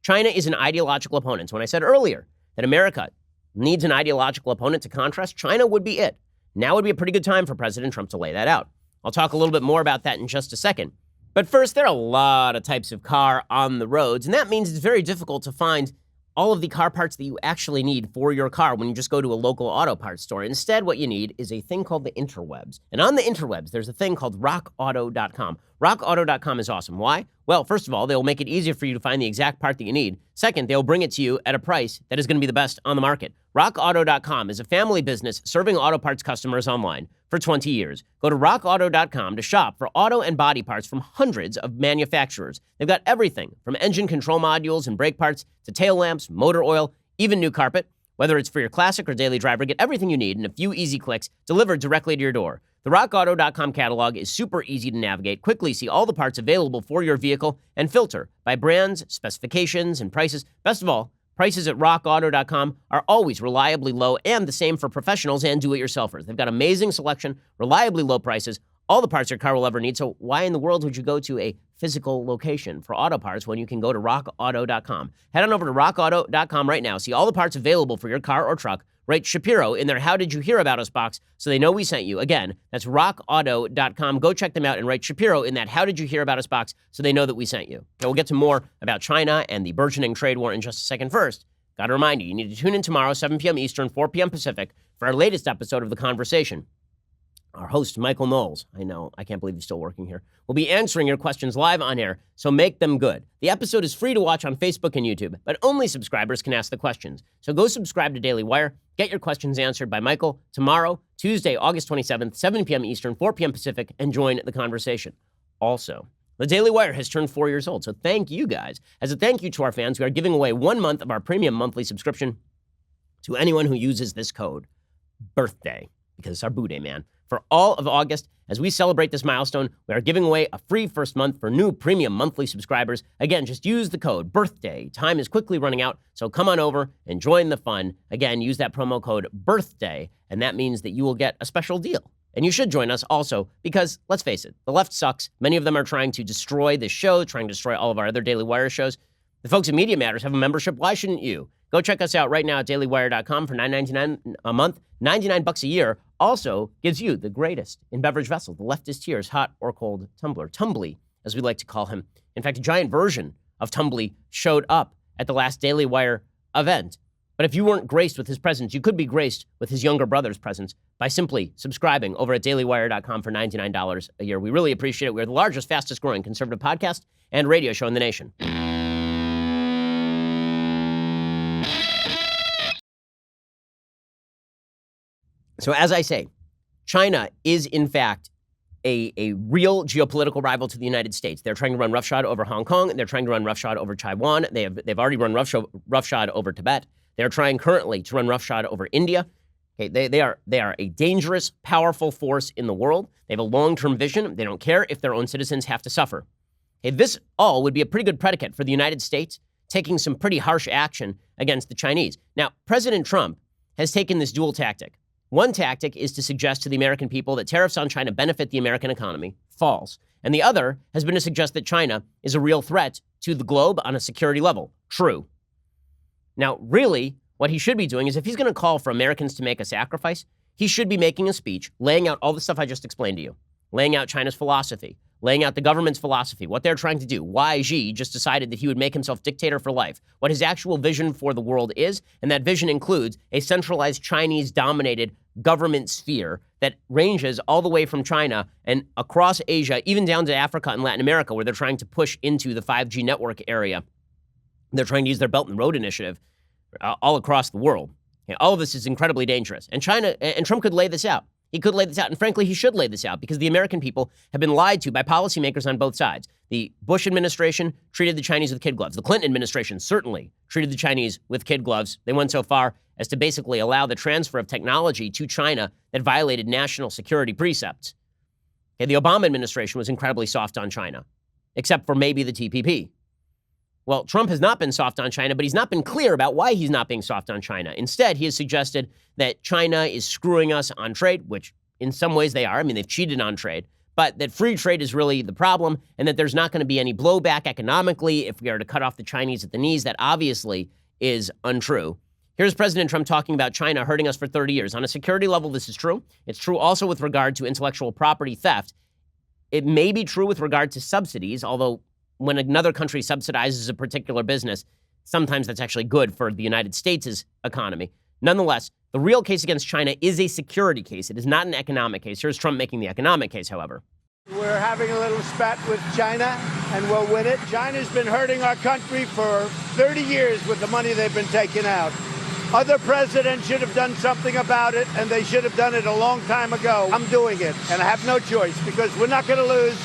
China is an ideological opponent. So when I said earlier that America needs an ideological opponent to contrast, China would be it. Now would be a pretty good time for President Trump to lay that out. I'll talk a little bit more about that in just a second. But first, there are a lot of types of car on the roads, and that means it's very difficult to find all of the car parts that you actually need for your car when you just go to a local auto parts store. Instead, what you need is a thing called the interwebs. And on the interwebs, there's a thing called rockauto.com. Rockauto.com is awesome. Why? Well, first of all, they'll make it easier for you to find the exact part that you need. Second, they'll bring it to you at a price that is going to be the best on the market. RockAuto.com is a family business serving auto parts customers online for 20 years. Go to RockAuto.com to shop for auto and body parts from hundreds of manufacturers. They've got everything from engine control modules and brake parts to tail lamps, motor oil, even new carpet. Whether it's for your classic or daily driver, get everything you need in a few easy clicks delivered directly to your door. The RockAuto.com catalog is super easy to navigate. Quickly see all the parts available for your vehicle and filter by brands, specifications, and prices. Best of all, prices at RockAuto.com are always reliably low and the same for professionals and do-it-yourselfers. They've got amazing selection, reliably low prices, all the parts your car will ever need. So why in the world would you go to a physical location for auto parts when you can go to RockAuto.com? Head on over to RockAuto.com right now. See all the parts available for your car or truck. Write Shapiro in their How Did You Hear About Us box so they know we sent you. Again, that's RockAuto.com. Go check them out and write Shapiro in that How Did You Hear About Us box so they know that we sent you. Okay, we'll get to more about China and the burgeoning trade war in just a second. First, got to remind you, you need to tune in tomorrow, 7 p.m. Eastern, 4 p.m. Pacific, for our latest episode of The Conversation. Our host, Michael Knowles, I know, I can't believe he's still working here, will be answering your questions live on air, so make them good. The episode is free to watch on Facebook and YouTube, but only subscribers can ask the questions. So go subscribe to Daily Wire, get your questions answered by Michael tomorrow, Tuesday, August 27th, 7 p.m. Eastern, 4 p.m. Pacific, and join the conversation. Also, the Daily Wire has turned 4 years old, so thank you guys. As a thank you to our fans, we are giving away 1 month of our premium monthly subscription to anyone who uses this code, BIRTHDAY, because it's our boo day, man. For all of August, as we celebrate this milestone, we are giving away a free first month for new premium monthly subscribers. Again, just use the code BIRTHDAY. Time is quickly running out, so come on over and join the fun. Again, use that promo code BIRTHDAY, and that means that you will get a special deal. And you should join us also because, let's face it, the left sucks. Many of them are trying to destroy this show, trying to destroy all of our other Daily Wire shows. The folks at Media Matters have a membership. Why shouldn't you? Go check us out right now at dailywire.com for $9.99 a month. $99 a year also gives you the greatest in beverage vessel, the leftist tears, hot or cold tumbler. Tumbly, as we like to call him. In fact, a giant version of Tumbly showed up at the last Daily Wire event. But if you weren't graced with his presence, you could be graced with his younger brother's presence by simply subscribing over at dailywire.com for $99 a year. We really appreciate it. We're the largest, fastest growing conservative podcast and radio show in the nation. So as I say, China is in fact a real geopolitical rival to the United States. They're trying to run roughshod over Hong Kong, and they're trying to run roughshod over Taiwan. They've already run roughshod over Tibet. They're trying currently to run roughshod over India. Okay, they are a dangerous, powerful force in the world. They have a long-term vision. They don't care if their own citizens have to suffer. Okay, this all would be a pretty good predicate for the United States taking some pretty harsh action against the Chinese. Now, President Trump has taken this dual tactic. One tactic is to suggest to the American people that tariffs on China benefit the American economy. False. And the other has been to suggest that China is a real threat to the globe on a security level. True. Now, really, what he should be doing is if he's going to call for Americans to make a sacrifice, he should be making a speech laying out all the stuff I just explained to you, laying out China's philosophy, laying out the government's philosophy, what they're trying to do, why Xi just decided that he would make himself dictator for life, what his actual vision for the world is, and that vision includes a centralized Chinese-dominated government sphere that ranges all the way from China and across Asia, even down to Africa and Latin America, where they're trying to push into the 5G network area. They're trying to use their Belton Road initiative all across the world. Okay, all of this is incredibly dangerous. And Trump could lay this out. He could lay this out, and frankly, he should lay this out because the American people have been lied to by policymakers on both sides. The Bush administration treated the Chinese with kid gloves. The Clinton administration certainly treated the Chinese with kid gloves. They went so far as to basically allow the transfer of technology to China that violated national security precepts. Okay, the Obama administration was incredibly soft on China, except for maybe the TPP. Well, Trump has not been soft on China, but he's not been clear about why he's not being soft on China. Instead, he has suggested that China is screwing us on trade, which in some ways they are. I mean, they've cheated on trade, but that free trade is really the problem and that there's not going to be any blowback economically if we are to cut off the Chinese at the knees. That obviously is untrue. Here's President Trump talking about China hurting us for 30 years. On a security level, this is true. It's true also with regard to intellectual property theft. It may be true with regard to subsidies, although when another country subsidizes a particular business, sometimes that's actually good for the United States' economy. Nonetheless, the real case against China is a security case. It is not an economic case. Here's Trump making the economic case, however. We're having a little spat with China, and we'll win it. China's been hurting our country for 30 years with the money they've been taking out. Other presidents should have done something about it, and they should have done it a long time ago. I'm doing it, and I have no choice, because we're not going to lose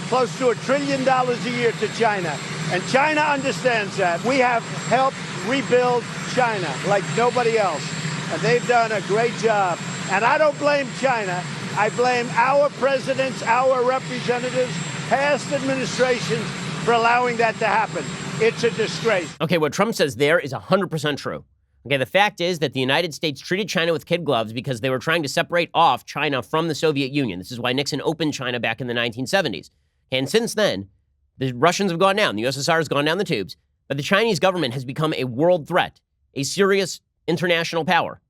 close to $1 trillion a year to China. And China understands that. We have helped rebuild China like nobody else, and they've done a great job. And I don't blame China. I blame our presidents, our representatives, past administrations for allowing that to happen. It's a disgrace. Okay, what Trump says there is 100% true. Okay, the fact is that the United States treated China with kid gloves because they were trying to separate off China from the Soviet Union. This is why Nixon opened China back in the 1970s. And since then, the Russians have gone down. The USSR has gone down the tubes. But the Chinese government has become a world threat, a serious international power.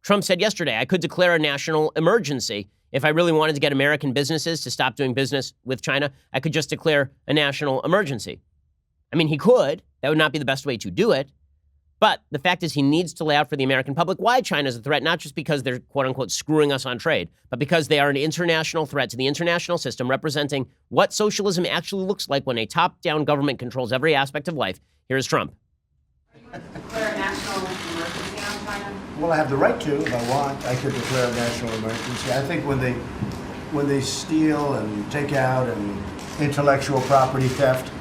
Trump said yesterday, I could declare a national emergency if I really wanted to get American businesses to stop doing business with China. I could just declare a national emergency. I mean, he could. That would not be the best way to do it. But the fact is he needs to lay out for the American public why China is a threat, not just because they're, quote unquote, screwing us on trade, but because they are an international threat to the international system, representing what socialism actually looks like when a top-down government controls every aspect of life. Here's Trump. Declare a national emergency on China? Well, I have the right to, if I want. I could declare a national emergency. I think when they steal and take out and intellectual property theft,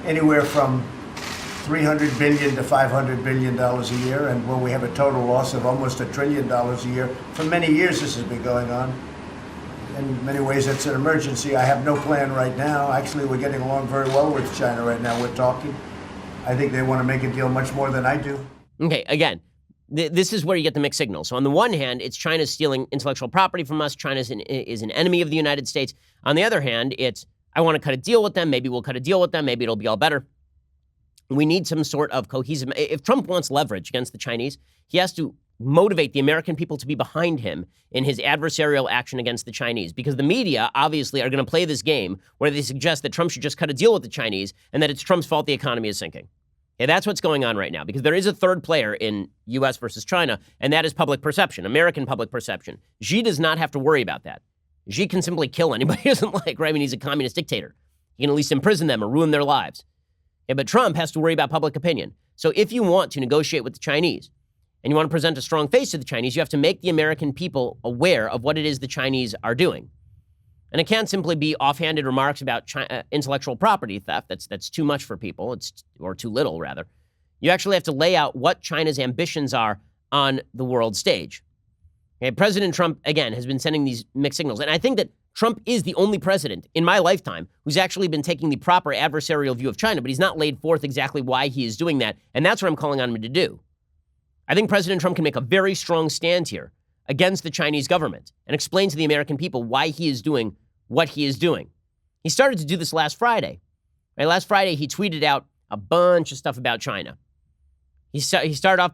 anywhere from $300 billion to $500 billion a year, and when we have a total loss of almost $1 trillion a year, for many years this has been going on. In many ways, it's an emergency. I have no plan right now. Actually, we're getting along very well with China right now. We're talking. I think they want to make a deal much more than I do. Okay, again, this is where you get the mixed signals. So on the one hand, it's China stealing intellectual property from us. China is an enemy of the United States. On the other hand, it's, I want to cut a deal with them. Maybe we'll cut a deal with them. Maybe it'll be all better. We need some sort of cohesive. If Trump wants leverage against the Chinese, he has to motivate the American people to be behind him in his adversarial action against the Chinese, because the media obviously are going to play this game where they suggest that Trump should just cut a deal with the Chinese and that it's Trump's fault the economy is sinking. Okay, that's what's going on right now, because there is a third player in U.S. versus China, and that is public perception, American public perception. Xi does not have to worry about that. Xi can simply kill anybody he doesn't like, right? I mean, he's a communist dictator. He can at least imprison them or ruin their lives. Yeah, but Trump has to worry about public opinion. So if you want to negotiate with the Chinese and you want to present a strong face to the Chinese, you have to make the American people aware of what it is the Chinese are doing. And it can't simply be offhanded remarks about intellectual property theft. That's too much for people, or too little, rather. You actually have to lay out what China's ambitions are on the world stage. Okay, President Trump, again, has been sending these mixed signals. And I think that Trump is the only president in my lifetime who's actually been taking the proper adversarial view of China, but he's not laid forth exactly why he is doing that. And that's what I'm calling on him to do. I think President Trump can make a very strong stand here against the Chinese government and explain to the American people why he is doing what he is doing. He started to do this last Friday. Right? Last Friday, he tweeted out a bunch of stuff about China. He started off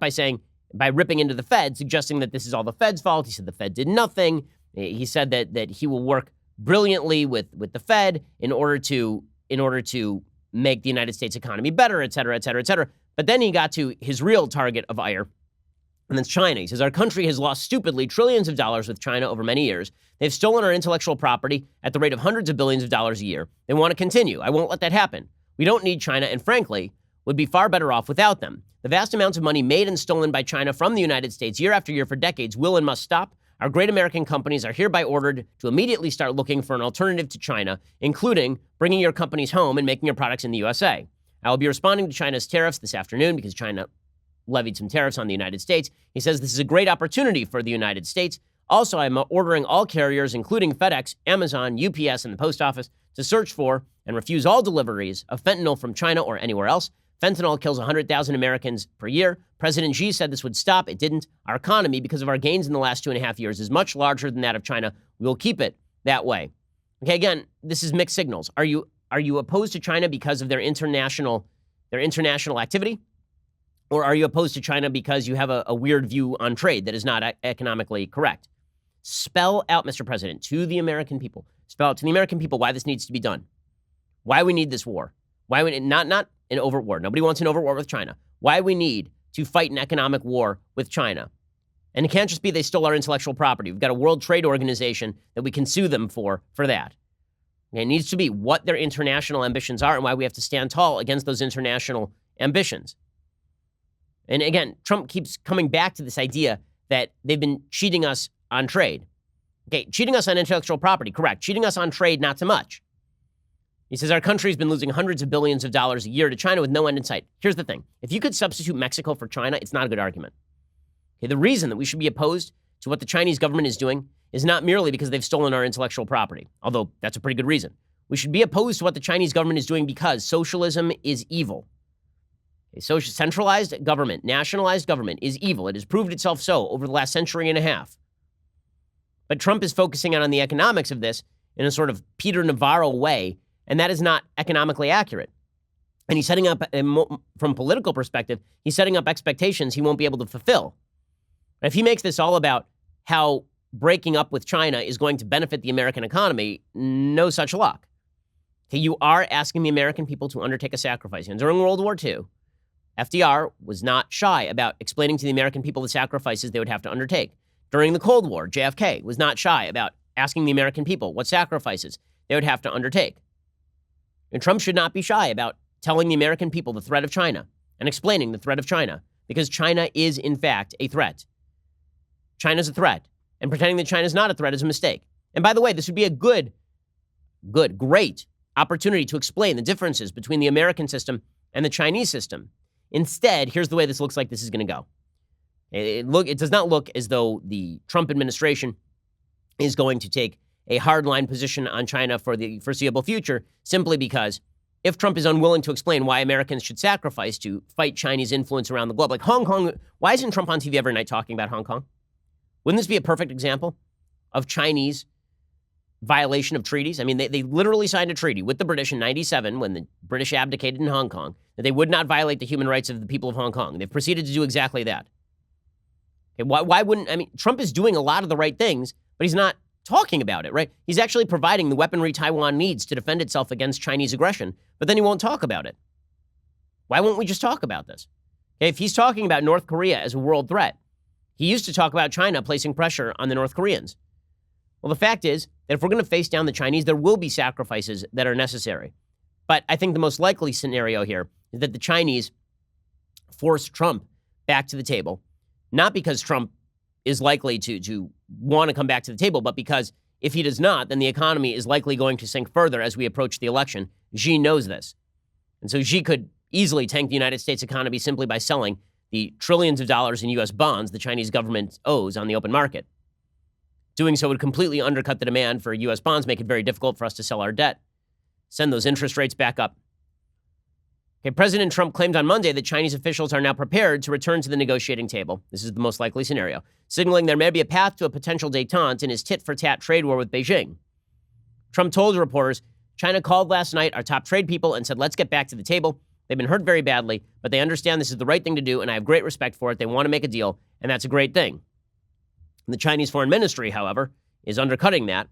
by ripping into the Fed, suggesting that this is all the Fed's fault. He said the Fed did nothing. He said that he will work brilliantly with the Fed in order to make the United States economy better, et cetera, et cetera, et cetera. But then he got to his real target of ire, and that's China. He says, our country has lost stupidly trillions of dollars with China over many years. They've stolen our intellectual property at the rate of hundreds of billions of dollars a year. They want to continue. I won't let that happen. We don't need China, and frankly, would be far better off without them. The vast amounts of money made and stolen by China from the United States year after year for decades will and must stop. Our great American companies are hereby ordered to immediately start looking for an alternative to China, including bringing your companies home and making your products in the USA. I will be responding to China's tariffs this afternoon because China levied some tariffs on the United States. He says this is a great opportunity for the United States. Also, I'm ordering all carriers, including FedEx, Amazon, UPS, and the Post Office, to search for and refuse all deliveries of fentanyl from China or anywhere else. Fentanyl kills 100,000 Americans per year. President Xi said this would stop. It didn't. Our economy, because of our gains in the last 2.5 years, is much larger than that of China. We will keep it that way. Okay, again, this is mixed signals. Are you opposed to China because of their international activity? Or are you opposed to China because you have a weird view on trade that is not economically correct? Spell out, Mr. President, to the American people. Spell out to the American people why this needs to be done. Why we need this war. Why we not an overt war. Nobody wants an overt war with China. Why we need to fight an economic war with China. And it can't just be they stole our intellectual property. We've got a World Trade Organization that we can sue them for that. It needs to be what their international ambitions are and why we have to stand tall against those international ambitions. And again, Trump keeps coming back to this idea that they've been cheating us on trade. Okay, cheating us on intellectual property, correct. Cheating us on trade, not so much. He says our country's been losing hundreds of billions of dollars a year to China with no end in sight. Here's the thing. If you could substitute Mexico for China, it's not a good argument. Okay, the reason that we should be opposed to what the Chinese government is doing is not merely because they've stolen our intellectual property, although that's a pretty good reason. We should be opposed to what the Chinese government is doing because socialism is evil. A centralized government, nationalized government is evil. It has proved itself so over the last century and a half. But Trump is focusing on the economics of this in a sort of Peter Navarro way, and that is not economically accurate. And he's setting up, from a political perspective, he's setting up expectations he won't be able to fulfill. If he makes this all about how breaking up with China is going to benefit the American economy, no such luck. Okay, you are asking the American people to undertake a sacrifice. And during World War II, FDR was not shy about explaining to the American people the sacrifices they would have to undertake. During the Cold War, JFK was not shy about asking the American people what sacrifices they would have to undertake. And Trump should not be shy about telling the American people the threat of China and explaining the threat of China, because China is, in fact, a threat. China's a threat, and pretending that China's not a threat is a mistake. And by the way, this would be a great opportunity to explain the differences between the American system and the Chinese system. Instead, here's the way this looks like this is going to go. It does not look as though the Trump administration is going to take a hardline position on China for the foreseeable future, simply because if Trump is unwilling to explain why Americans should sacrifice to fight Chinese influence around the globe, like Hong Kong, why isn't Trump on TV every night talking about Hong Kong? Wouldn't this be a perfect example of Chinese violation of treaties? I mean, they literally signed a treaty with the British in 97 when the British abdicated in Hong Kong, that they would not violate the human rights of the people of Hong Kong. They've proceeded to do exactly that. Okay, why wouldn't, I mean, Trump is doing a lot of the right things, but he's not talking about it, right? He's actually providing the weaponry Taiwan needs to defend itself against Chinese aggression, but then he won't talk about it. Why won't we just talk about this? Okay, if he's talking about North Korea as a world threat, he used to talk about China placing pressure on the North Koreans. Well, the fact is that if we're going to face down the Chinese, there will be sacrifices that are necessary. But I think the most likely scenario here is that the Chinese force Trump back to the table, not because Trump is likely to want to come back to the table, but because if he does not, then the economy is likely going to sink further as we approach the election. Xi knows this. And so Xi could easily tank the United States economy simply by selling the trillions of dollars in U.S. bonds the Chinese government owes on the open market. Doing so would completely undercut the demand for U.S. bonds, make it very difficult for us to sell our debt, send those interest rates back up. Okay, President Trump claimed on Monday that Chinese officials are now prepared to return to the negotiating table. This is the most likely scenario, signaling there may be a path to a potential détente in his tit-for-tat trade war with Beijing. Trump told reporters, China called last night our top trade people and said, let's get back to the table. They've been hurt very badly, but they understand this is the right thing to do, and I have great respect for it. They want to make a deal, and that's a great thing. The Chinese Foreign Ministry, however, is undercutting that.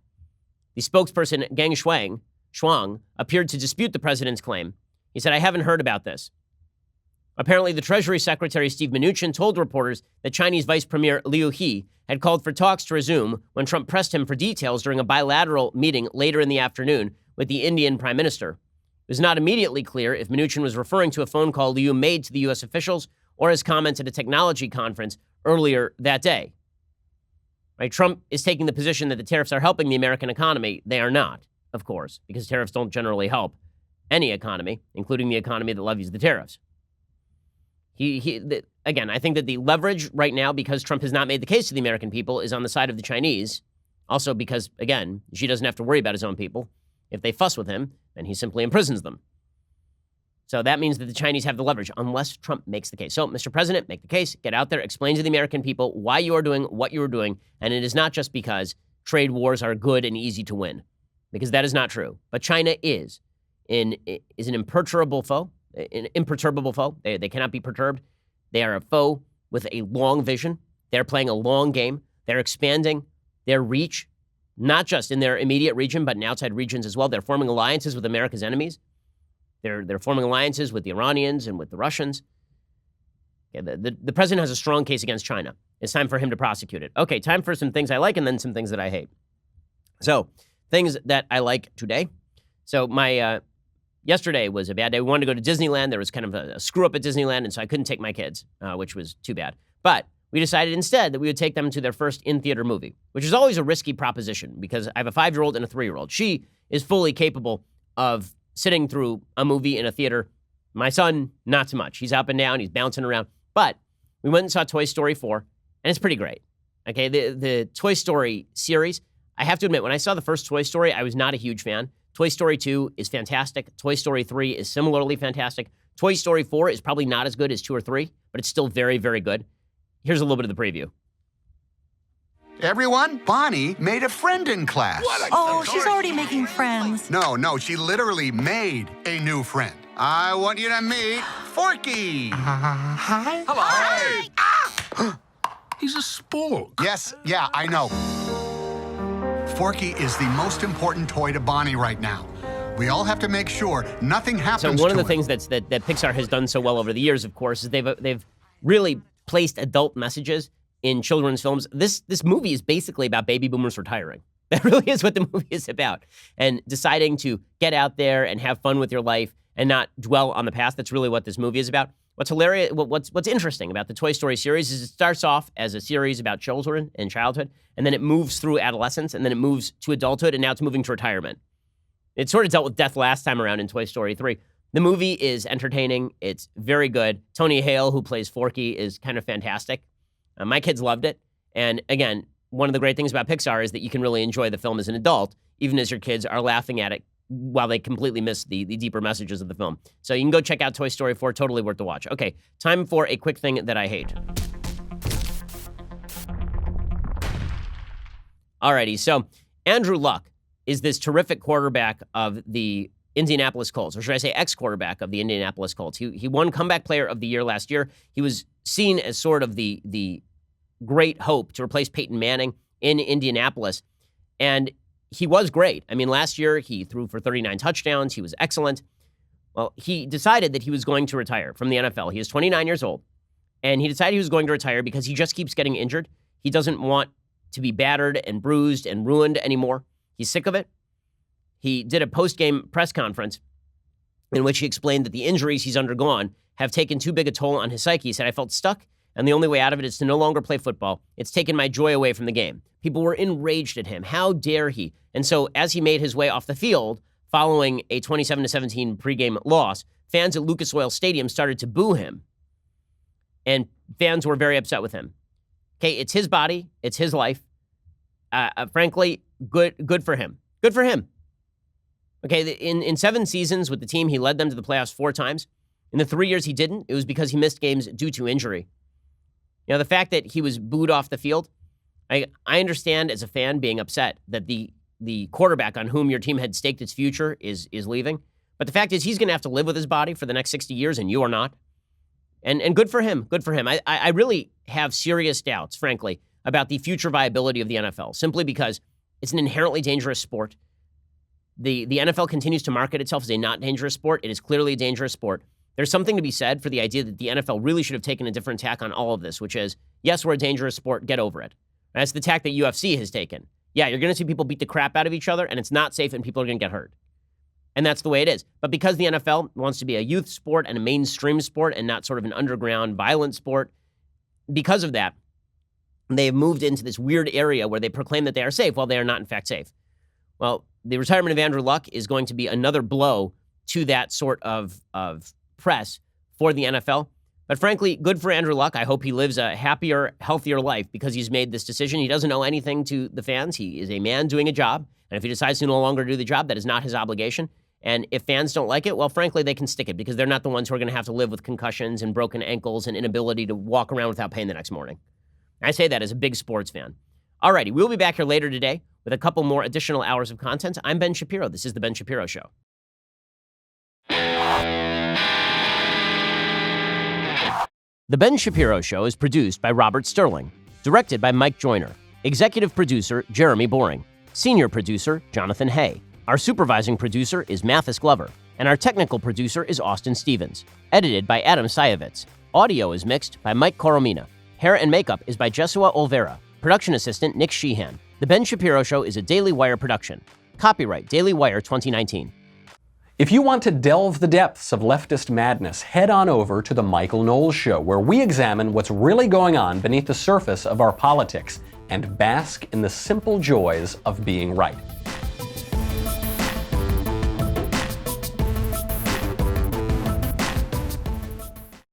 The spokesperson, Geng Shuang, appeared to dispute the president's claim. He said, I haven't heard about this. Apparently, the Treasury Secretary, Steve Mnuchin, told reporters that Chinese Vice Premier Liu He had called for talks to resume when Trump pressed him for details during a bilateral meeting later in the afternoon with the Indian Prime Minister. It was not immediately clear if Mnuchin was referring to a phone call Liu made to the U.S. officials or his comments at a technology conference earlier that day. Right? Trump is taking the position that the tariffs are helping the American economy. They are not, of course, because tariffs don't generally help any economy, including the economy that levies the tariffs. Again, I think that the leverage right now, because Trump has not made the case to the American people, is on the side of the Chinese. Also because, again, Xi doesn't have to worry about his own people. If they fuss with him, then he simply imprisons them. So that means that the Chinese have the leverage, unless Trump makes the case. So, Mr. President, make the case, get out there, explain to the American people why you are doing what you are doing, and it is not just because trade wars are good and easy to win, because that is not true. But China is an imperturbable foe. They cannot be perturbed. They are a foe with a long vision. They're playing a long game. They're expanding their reach, not just in their immediate region, but in outside regions as well. They're forming alliances with America's enemies. They're forming alliances with the Iranians and with the Russians. Yeah, the president has a strong case against China. It's time for him to prosecute it. Okay, time for some things I like and then some things that I hate. So, things that I like today. So my yesterday was a bad day. We wanted to go to Disneyland. There was kind of a screw up at Disneyland, and so I couldn't take my kids, which was too bad. But we decided instead that we would take them to their first in-theater movie, which is always a risky proposition because I have a 5-year-old and a 3-year-old. She is fully capable of sitting through a movie in a theater. My son, not so much. He's up and down. He's bouncing around. But we went and saw Toy Story 4, and it's pretty great. Okay, the Toy Story series, I have to admit, when I saw the first Toy Story, I was not a huge fan. Toy Story 2 is fantastic. Toy Story 3 is similarly fantastic. Toy Story 4 is probably not as good as 2 or 3, but it's still very, very good. Here's a little bit of the preview. Everyone, Bonnie made a friend in class. Oh, she's already making friends. No, she literally made a new friend. I want you to meet Forky. Hi. Hello. Hi. Ah! He's a spork. Yes, yeah, I know. Forky is the most important toy to Bonnie right now. We all have to make sure nothing happens to him. So one of the things that Pixar has done so well over the years, of course, is they've really placed adult messages in children's films. This movie is basically about baby boomers retiring. That really is what the movie is about. And deciding to get out there and have fun with your life and not dwell on the past. That's really what this movie is about. What's hilarious, what's interesting about the Toy Story series is it starts off as a series about children and childhood, and then it moves through adolescence, and then it moves to adulthood, and now it's moving to retirement. It sort of dealt with death last time around in Toy Story 3. The movie is entertaining. It's very good. Tony Hale, who plays Forky, is kind of fantastic. My kids loved it. And again, one of the great things about Pixar is that you can really enjoy the film as an adult, even as your kids are laughing at it while they completely miss the deeper messages of the film. So you can go check out Toy Story 4, totally worth the watch. Okay, time for a quick thing that I hate. Alrighty, so Andrew Luck is this terrific quarterback of the Indianapolis Colts, or should I say ex-quarterback of the Indianapolis Colts. He won Comeback Player of the Year last year. He was seen as sort of the great hope to replace Peyton Manning in Indianapolis, and he was great. I mean, last year he threw for 39 touchdowns. He was excellent. Well, he decided that he was going to retire from the NFL. He is 29 years old, and he decided he was going to retire because he just keeps getting injured. He doesn't want to be battered and bruised and ruined anymore. He's sick of it. He did a post-game press conference in which he explained that the injuries he's undergone have taken too big a toll on his psyche. He said, I felt stuck, and the only way out of it is to no longer play football. It's taken my joy away from the game. People were enraged at him. How dare he? And so as he made his way off the field following a 27-17 pregame loss, fans at Lucas Oil Stadium started to boo him, and fans were very upset with him. Okay, it's his body. It's his life. Frankly, good for him. Good for him. Okay, in 7 seasons with the team, he led them to the playoffs 4 times. In the 3 years he didn't, it was because he missed games due to injury. You know, the fact that he was booed off the field, I understand as a fan being upset that the quarterback on whom your team had staked its future is leaving. But the fact is he's going to have to live with his body for the next 60 years, and you are not. And good for him. Good for him. I really have serious doubts, frankly, about the future viability of the NFL, simply because it's an inherently dangerous sport. The NFL continues to market itself as a not dangerous sport. It is clearly a dangerous sport. There's something to be said for the idea that the NFL really should have taken a different tack on all of this, which is, yes, we're a dangerous sport. Get over it. That's the tack that UFC has taken. Yeah, you're going to see people beat the crap out of each other, and it's not safe, and people are going to get hurt. And that's the way it is. But because the NFL wants to be a youth sport and a mainstream sport and not sort of an underground violent sport, because of that, they've moved into this weird area where they proclaim that they are safe while they are not, in fact, safe. Well, the retirement of Andrew Luck is going to be another blow to that sort of press for the NFL. But frankly, good for Andrew Luck. I hope he lives a happier, healthier life because he's made this decision. He doesn't owe anything to the fans. He is a man doing a job. And if he decides to no longer do the job, that is not his obligation. And if fans don't like it, well, frankly, they can stick it because they're not the ones who are going to have to live with concussions and broken ankles and inability to walk around without pain the next morning. I say that as a big sports fan. Alrighty, we'll be back here later today with a couple more additional hours of content. I'm Ben Shapiro. This is The Ben Shapiro Show. The Ben Shapiro Show is produced by Robert Sterling, directed by Mike Joyner, executive producer Jeremy Boring, senior producer Jonathan Hay. Our supervising producer is Mathis Glover, and our technical producer is Austin Stevens, edited by Adam Sayevitz. Audio is mixed by Mike Coromina. Hair and makeup is by Jesua Olvera. Production assistant Nick Sheehan. The Ben Shapiro Show is a Daily Wire production. Copyright Daily Wire 2019. If you want to delve the depths of leftist madness, head on over to The Michael Knowles Show, where we examine what's really going on beneath the surface of our politics and bask in the simple joys of being right.